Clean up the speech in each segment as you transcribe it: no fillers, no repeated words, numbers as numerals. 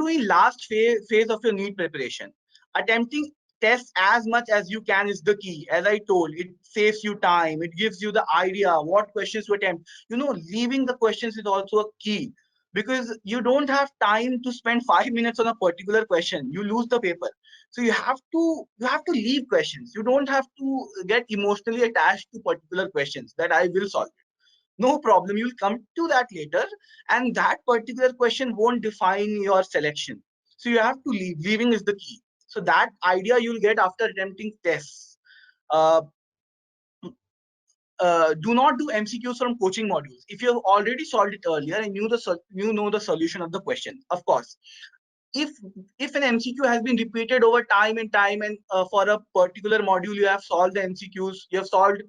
in last phase of your NEET preparation, attempting tests as much as you can is the key. As I told, it saves you time. It gives you the idea what questions to attempt. Leaving the questions is also a key, because you don't have time to spend 5 minutes on a particular question. You lose the paper. So you have to leave questions. You don't have to get emotionally attached to particular questions that I will solve it. No problem, you'll come to that later, and that particular question won't define your selection. So you have to leave. Leaving is the key. So that idea you'll get after attempting tests. uh, do not do MCQs from coaching modules. If you have already solved it earlier and you know the solution of the question, of course. If an MCQ has been repeated over time and time, and for a particular module you have solved the MCQs, you have solved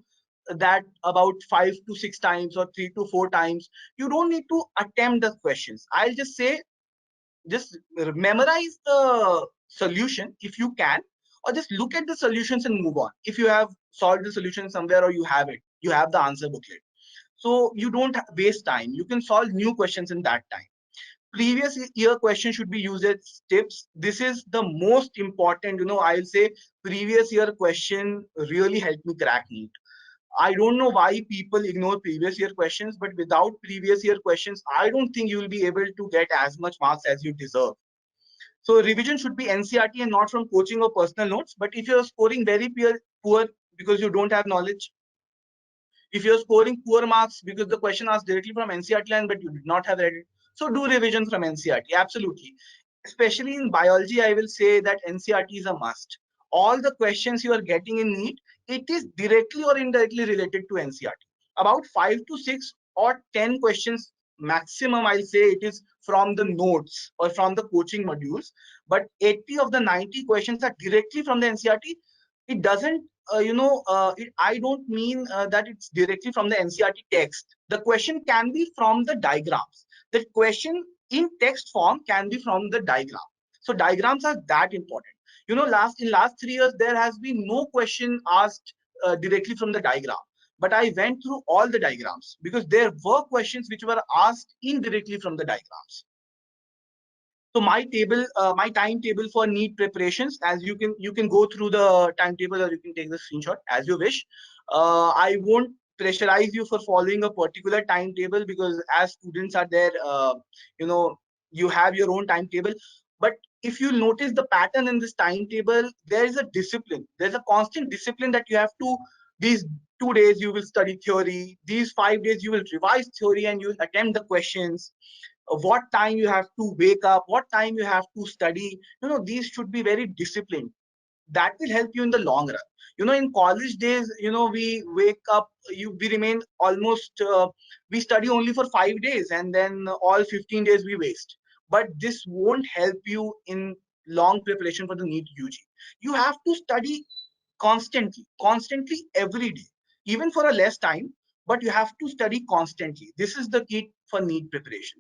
that about 5 to 6 times or 3 to 4 times, you don't need to attempt the questions. I'll just say, just memorize the solution if you can, or just look at the solutions and move on. If you have solved the solution somewhere, or you have the answer booklet, so you don't waste time. You can solve new questions in that time. Previous year question should be used as tips. This is the most important. I'll say previous year question really helped me crack NEET. I don't know why people ignore previous year questions, but without previous year questions, I don't think you will be able to get as much marks as you deserve. So revision should be NCERT and not from coaching or personal notes. But if you're scoring very poor because you don't have knowledge, if you're scoring poor marks because the question asked directly from NCERT line but you did not have read it, so do revision from NCERT. Absolutely. Especially in biology, I will say that NCERT is a must. All the questions you are getting in NEET, it is directly or indirectly related to NCERT. About 5 to 6 or 10 questions maximum, I'll say, it is from the notes or from the coaching modules. But 80 of the 90 questions are directly from the NCERT. It doesn't, I don't mean that it's directly from the NCERT text. The question can be from the diagrams. The question in text form can be from the diagram. So diagrams are that important. In last 3 years, there has been no question asked directly from the diagram. But I went through all the diagrams because there were questions which were asked indirectly from the diagrams. So my timetable for NEET preparations, as you can go through the timetable, or you can take the screenshot as you wish. I won't pressurize you for following a particular timetable, because as students are there, you have your own timetable. But if you notice the pattern in this timetable, there is a discipline. There's a constant discipline that you have to. These 2 days you will study theory. These 5 days you will revise theory and you will attempt the questions. What time you have to wake up, what time you have to study. These should be very disciplined. That will help you in the long run. In college days, we wake up, we remain almost, we study only for 5 days, and then all 15 days we waste. But this won't help you in long preparation for the NEET UG. You have to study constantly every day, even for a less time, but you have to study constantly. This is the key for NEET preparation.